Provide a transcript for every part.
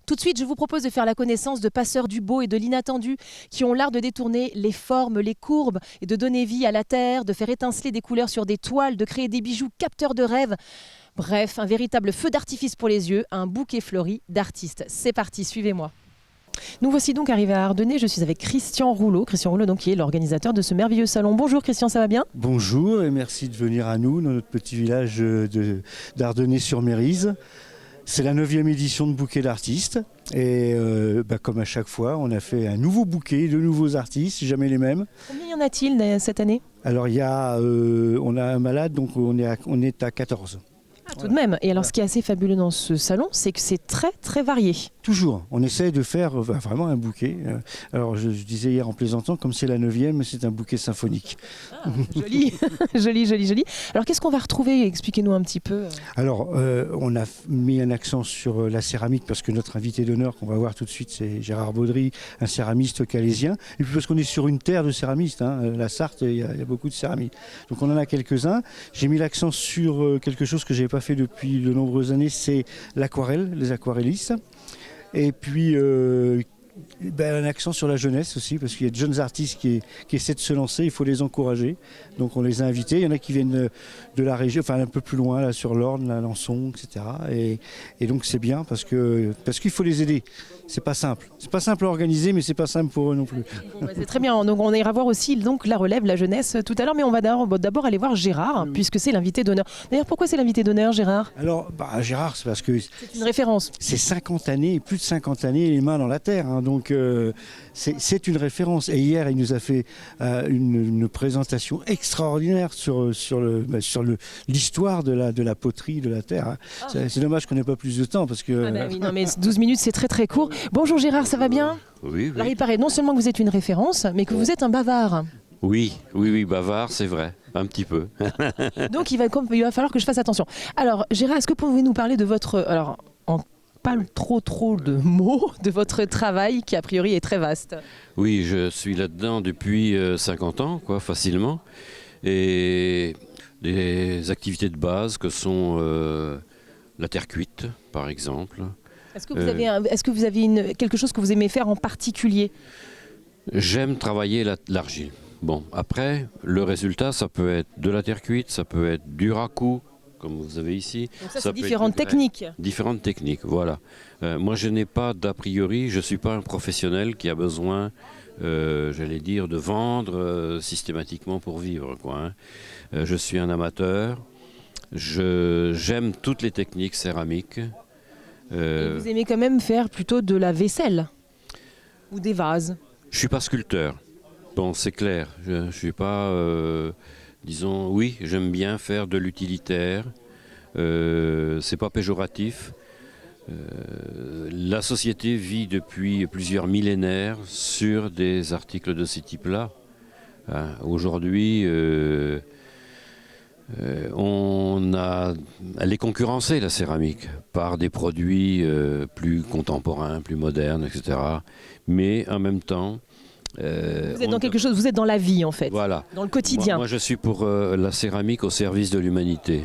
Tout de suite, je vous propose de faire la connaissance de passeurs du beau et de l'inattendu qui ont l'art de détourner les formes, les courbes et de donner vie à la terre, de faire étinceler des couleurs sur des toiles, de créer des bijoux capteurs de rêves. Bref, un véritable feu d'artifice pour les yeux, un bouquet fleuri d'artistes. C'est parti, suivez-moi. Nous voici donc arrivés à Ardennais. Je suis avec Christian Rouleau. Christian Rouleau, donc, qui est l'organisateur de ce merveilleux salon. Bonjour Christian, ça va bien? Bonjour et merci de venir à nous, dans notre petit village d'Ardennais-sur-Mérise. C'est la 9e édition de Bouquet d'artistes. Et comme à chaque fois, on a fait un nouveau bouquet, de nouveaux artistes, jamais les mêmes. Combien y en a-t-il cette année? Alors on a un malade, donc on est à 14. Ah, tout de même. Et alors, ce qui est assez fabuleux dans ce salon, c'est que c'est très, très varié. Toujours. On essaie de faire vraiment un bouquet. Alors, je disais hier en plaisantant, comme c'est la 9e, c'est un bouquet symphonique. Ah, joli, joli, joli, joli. Alors, qu'est-ce qu'on va retrouver? Expliquez-nous un petit peu. Alors, on a mis un accent sur la céramique parce que notre invité d'honneur qu'on va voir tout de suite, c'est Gérard Baudry, un céramiste calaisien. Et puis parce qu'on est sur une terre de céramistes. La Sarthe, il y a beaucoup de céramique. Donc, on en a quelques-uns. J'ai mis l'accent sur quelque chose que je n'avais pas fait depuis de nombreuses années, c'est l'aquarelle, les aquarellistes. Et puis un accent sur la jeunesse aussi, parce qu'il y a de jeunes artistes qui essaient de se lancer, il faut les encourager. Donc on les a invités, il y en a qui viennent de la région, enfin un peu plus loin, là, sur l'Orne, Alençon, etc. Et donc c'est bien parce qu'il faut les aider. C'est pas simple à organiser, mais c'est pas simple pour eux non plus. Bon, c'est très bien, donc on ira voir aussi donc, la relève, la jeunesse tout à l'heure, mais on va d'abord aller voir Gérard, puisque c'est l'invité d'honneur. D'ailleurs, pourquoi c'est l'invité d'honneur, Gérard? Alors, Gérard, c'est parce que c'est une référence. C'est 50 années, plus de 50 années, les mains dans la terre, donc c'est une référence. Et hier, il nous a fait une présentation extraordinaire sur l'histoire de la poterie de la terre. C'est dommage qu'on n'ait pas plus de temps, parce que... oui, non, mais 12 minutes, c'est très très court. Bonjour Gérard, ça va bien? Oui. Alors il paraît non seulement que vous êtes une référence, mais que vous êtes un bavard. Oui, bavard, c'est vrai, un petit peu. Donc il va falloir que je fasse attention. Alors Gérard, est-ce que vous pouvez nous parler de votre... Alors, en pas trop de mots, de votre travail qui a priori est très vaste? Oui, je suis là-dedans depuis 50 ans, facilement. Et des activités de base que sont la terre cuite, par exemple. Est-ce que vous avez quelque chose que vous aimez faire en particulier? J'aime travailler l'argile. Bon, après, le résultat, ça peut être de la terre cuite, ça peut être du raku, comme vous avez ici. Donc ça c'est différentes techniques. Différentes techniques, voilà. Moi, je n'ai pas d'a priori, je ne suis pas un professionnel qui a besoin, j'allais dire, de vendre systématiquement pour vivre, je suis un amateur, j'aime toutes les techniques céramiques. Vous aimez quand même faire plutôt de la vaisselle ou des vases? Je ne suis pas sculpteur. Bon, c'est clair. Je ne suis pas... disons, oui, j'aime bien faire de l'utilitaire. C'est pas péjoratif. La société vit depuis plusieurs millénaires sur des articles de ce type-là. Aujourd'hui... elle est concurrencée, la céramique, par des produits plus contemporains, plus modernes, etc. Mais en même temps... vous êtes dans quelque chose, vous êtes dans la vie en fait, voilà. Dans le quotidien. Moi je suis pour la céramique au service de l'humanité.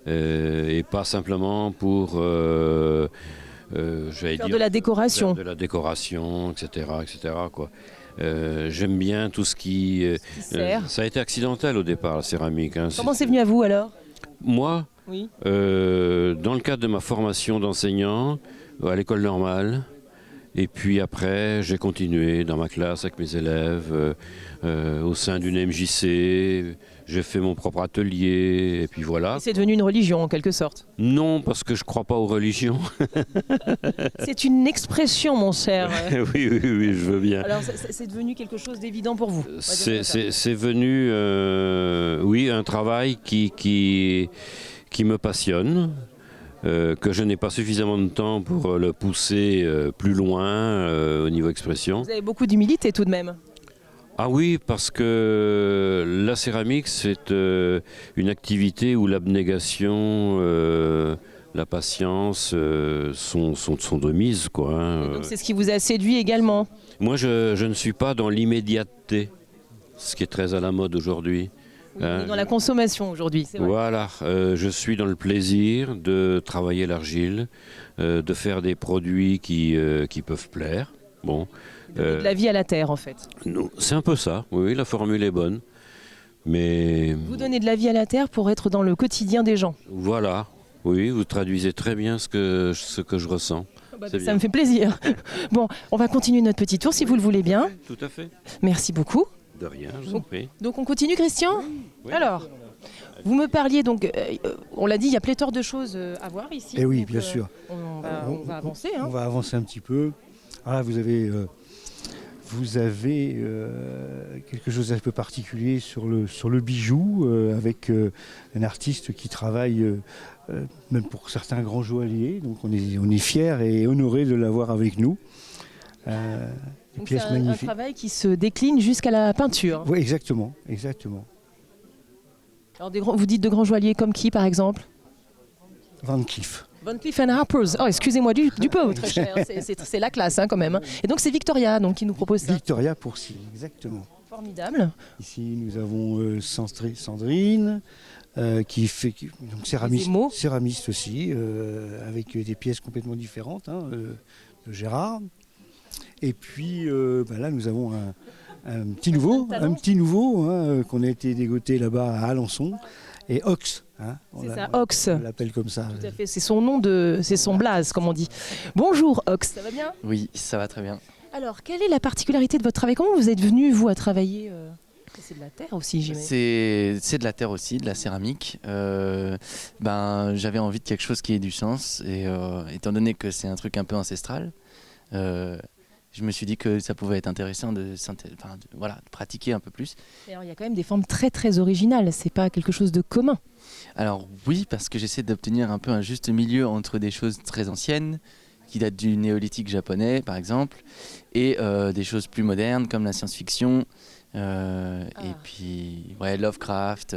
Et pas simplement pour... faire de la décoration. Faire de la décoration, etc. J'aime bien tout ce qui ça a été accidentel au départ, la céramique. Comment c'est venu à vous alors? Moi, oui. Dans le cadre de ma formation d'enseignant à l'école normale, et puis après j'ai continué dans ma classe avec mes élèves, au sein d'une MJC, j'ai fait mon propre atelier, et puis voilà. C'est devenu une religion en quelque sorte? Non, parce que je ne crois pas aux religions. C'est une expression, mon cher. Oui, je veux bien. Alors c'est devenu quelque chose d'évident pour vous? C'est venu, oui, un travail qui me passionne, que je n'ai pas suffisamment de temps pour le pousser plus loin au niveau expression. Vous avez beaucoup d'humilité tout de même? Ah oui, parce que la céramique, c'est une activité où l'abnégation, la patience sont de mise, Donc c'est ce qui vous a séduit également? Moi, je ne suis pas dans l'immédiateté, ce qui est très à la mode aujourd'hui. Oui, on est dans la consommation aujourd'hui, c'est vrai. Voilà, je suis dans le plaisir de travailler l'argile, de faire des produits qui peuvent plaire. Bon, Donner de la vie à la terre en fait. c'est un peu ça, oui, la formule est bonne. Mais Vous donnez de la vie à la terre pour être dans le quotidien des gens. voilà, oui, vous traduisez très bien ce que je ressens. C'est Ça bien. me fait plaisir. Bon, on va continuer notre petit tour si vous le voulez bien. Tout à fait. Merci beaucoup. De rien, je vous en prie. Donc on continue, Christian? Oui. Alors, vous me parliez donc, on l'a dit, il y a pléthore de choses à voir ici. Eh oui, Donc, bien sûr. On va avancer. On Hein. va avancer un petit peu. Ah, vous avez quelque chose d'un peu particulier sur le bijou, avec un artiste qui travaille même pour certains grands joailliers. Donc on est fiers et honorés de l'avoir avec nous. Des Donc, pièces c'est un magnifiques. travail qui se décline jusqu'à la peinture. Oui, exactement, exactement. Alors, vous dites de grands joailliers comme qui, par exemple? Van Cleef. Van Cleef & Arpels. Oh, excusez-moi du peu, très cher. C'est la classe quand même. Hein. Et donc c'est Victoria qui nous propose ça. Victoria Pourcy, exactement. Formidable. Ici, nous avons Sandrine, qui fait donc céramiste aussi, avec des pièces complètement différentes, de Gérard. Et puis là, nous avons un petit nouveau qu'on a été dégoté là-bas à Alençon, et Ox. C'est ça, Ox. On l'appelle comme ça. Tout à fait, c'est son nom, c'est son blaze, comme on dit. Bonjour Ox, ça va bien? Oui, ça va très bien. Alors, quelle est la particularité de votre travail? Comment vous êtes venu, vous, à travailler C'est de la terre aussi, j'imagine. C'est de la terre aussi, de la céramique. J'avais envie de quelque chose qui ait du sens. Et étant donné que c'est un truc un peu ancestral, je me suis dit que ça pouvait être intéressant de pratiquer un peu plus. Et alors, il y a quand même des formes très très originales, c'est pas quelque chose de commun. Alors oui, parce que j'essaie d'obtenir un peu un juste milieu entre des choses très anciennes, qui datent du néolithique japonais par exemple, et des choses plus modernes comme la science-fiction, et puis Lovecraft,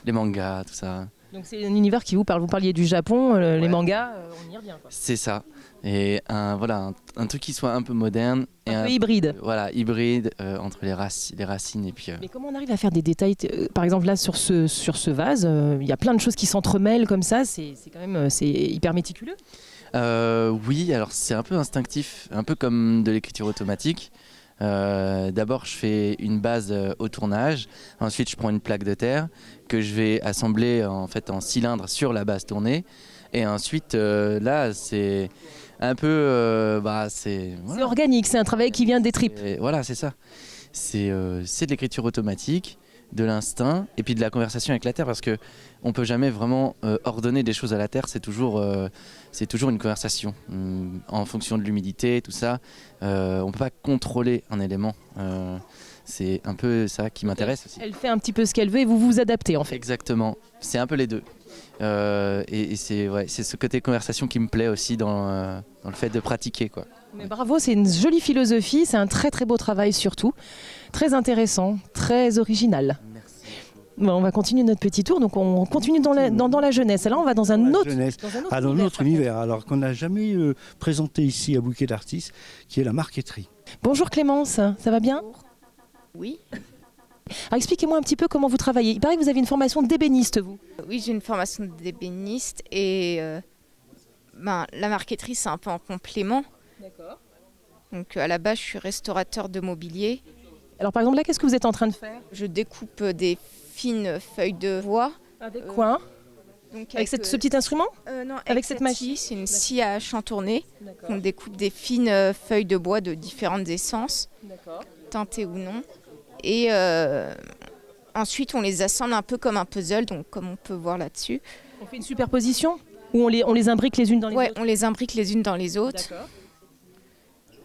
les mangas, tout ça. Donc c'est un univers qui vous parle. Vous parliez du Japon, les mangas, on y revient. Quoi. C'est ça. Et un truc qui soit un peu moderne. Un peu hybride. Voilà, hybride entre les racines et puis... Mais comment on arrive à faire des détails par exemple là sur ce vase, il y a plein de choses qui s'entremêlent comme ça, c'est hyper méticuleux. Oui, alors c'est un peu instinctif, un peu comme de l'écriture automatique. D'abord je fais une base au tournage, ensuite je prends une plaque de terre que je vais assembler en cylindre sur la base tournée, et ensuite là c'est un peu c'est organique, c'est un travail qui vient des tripes. Voilà, c'est ça, c'est de l'écriture automatique, de l'instinct et puis de la conversation avec la terre, parce que on peut jamais vraiment ordonner des choses à la terre, c'est toujours une conversation en fonction de l'humidité, tout ça. On peut pas contrôler un élément. C'est un peu ça qui m'intéresse aussi. Elle fait un petit peu ce qu'elle veut et vous vous adaptez en fait. Exactement, c'est un peu les deux. Et c'est ce côté conversation qui me plaît aussi dans le fait de pratiquer, quoi. Mais bravo, c'est une jolie philosophie, c'est un très très beau travail surtout, très intéressant, très original. Merci. Bon, on va continuer notre petit tour, donc on continue dans la jeunesse. Là, on va dans un autre univers, alors qu'on n'a jamais présenté ici à Bouquet d'Artistes, qui est la marqueterie. Bonjour Clémence, ça va bien? Oui. Alors expliquez-moi un petit peu comment vous travaillez. Il paraît que vous avez une formation d'ébéniste, vous. Oui, j'ai une formation d'ébéniste et la marqueterie, c'est un peu en complément. D'accord. Donc à la base, je suis restaurateur de mobilier. Alors par exemple, là, qu'est-ce que vous êtes en train de faire? Je découpe des fines feuilles de bois. Avec quoi? Donc avec ce petit instrument? Non, avec cette machine. C'est une scie à chantourner. On découpe des fines feuilles de bois de différentes essences, teintées ou non. Et ensuite, on les assemble un peu comme un puzzle, donc comme on peut voir là-dessus. On fait une superposition? Ou on les imbrique les unes dans les autres? Oui, on les imbrique les unes dans les autres. D'accord.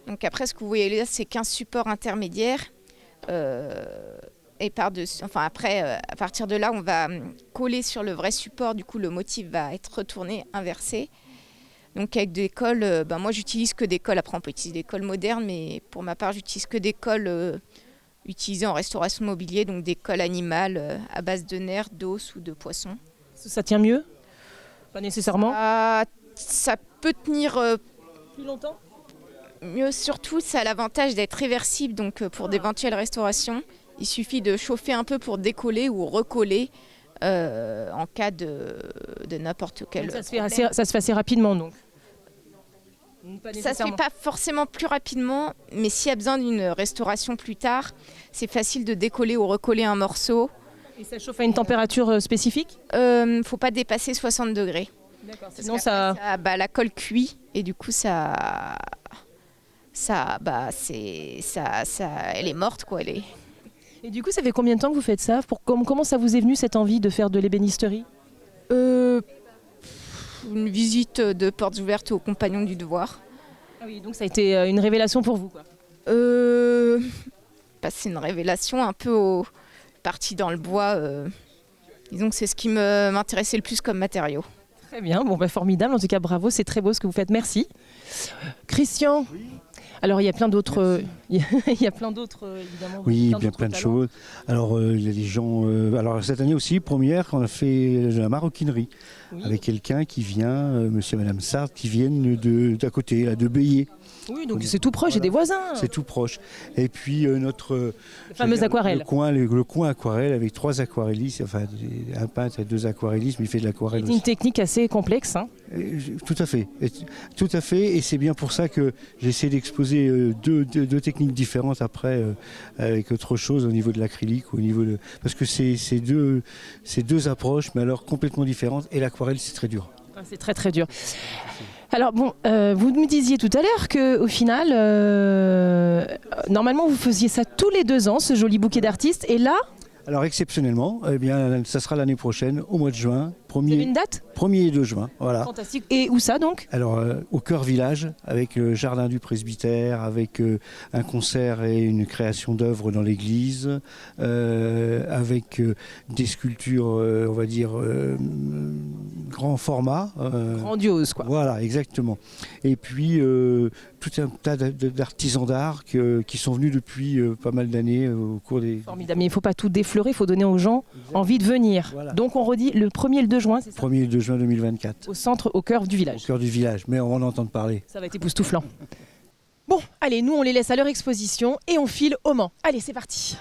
Donc après, ce que vous voyez là, c'est 15 supports intermédiaires. Et après, à partir de là, on va coller sur le vrai support. Du coup, le motif va être retourné, inversé. Donc avec des colles, moi j'utilise que des colles. Après, on peut utiliser des colles modernes, mais pour ma part, j'utilise que des colles utilisées en restauration mobilier, donc des colles animales à base de nerfs, d'os ou de poissons. Ça tient mieux? Pas nécessairement. Ça peut tenir plus longtemps? Mieux, surtout, ça a l'avantage d'être réversible, donc pour d'éventuelles restaurations. Il suffit de chauffer un peu pour décoller ou recoller en cas de n'importe quel Donc problème. ça se fait assez rapidement donc. Pas Ça ne se fait nécessairement. pas forcément plus rapidement, mais s'il y a besoin d'une restauration plus tard, c'est facile de décoller ou recoller un morceau. Et ça chauffe à une température spécifique? Faut pas dépasser 60 degrés. D'accord. Parce Sinon qu'après, la colle cuit et du coup elle est morte quoi. Et du coup, ça fait combien de temps que vous faites ça? Comment ça vous est venu cette envie de faire de l'ébénisterie? Une visite de portes ouvertes aux compagnons du devoir. Ah oui, donc ça a été une révélation pour vous, quoi. C'est une révélation un peu partie dans le bois. Disons que c'est ce qui m'intéressait le plus comme matériau. Très bien, bon, formidable. En tout cas, bravo, c'est très beau ce que vous faites. Merci. Christian, alors il y a plein d'autres, il y a plein d'autres évidemment. Oui, d'autres plein de talents. choses. Alors, il y a des gens. Alors, cette année aussi, première, on a fait de la maroquinerie Oui. avec quelqu'un qui vient, monsieur et madame Sartre, qui viennent d'à côté, là, de Bélier. Oui, donc c'est tout proche, j'ai des voisins. C'est tout proche. Et puis, notre. Les fameuses aquarelles. Le coin aquarelle avec 3 aquarellistes, enfin, un peintre et 2 aquarellistes, mais il fait de l'aquarelle C'est aussi. une technique assez complexe. Hein. Tout à fait. Tout à fait. Et c'est bien pour ça que j'essaie d'exposer deux techniques différentes après, avec autre chose au niveau de l'acrylique, parce que c'est deux approches, mais alors complètement différentes. Et l'aquarelle, c'est très dur. Ah, c'est très très dur. Alors bon, vous me disiez tout à l'heure qu'au final, normalement vous faisiez ça tous les 2 ans, ce joli bouquet d'artistes. Et là, Alors exceptionnellement, eh bien, ça sera l'année prochaine, au mois de juin, vous avez une date 1er et 2 juin. Voilà. fantastique. Et où ça donc? Alors, au cœur village, avec le jardin du presbytère, avec un concert et une création d'œuvres dans l'église, avec des sculptures, on va dire, grand format. Grandiose quoi. Voilà, exactement. Et puis, tout un tas d'artisans d'art qui sont venus depuis pas mal d'années au cours des... Formidable. Mais il ne faut pas tout déflorer, il faut donner aux gens envie de venir. Voilà. Donc on redit le 1er et le 2 juin, c'est ça? 1er et 2 juin 2024. Au centre, au cœur du Au village. cœur du village, mais on va en entendre parler. Ça va être époustouflant. Bon, allez, nous on les laisse à leur exposition et on file au Mans. Allez, c'est parti.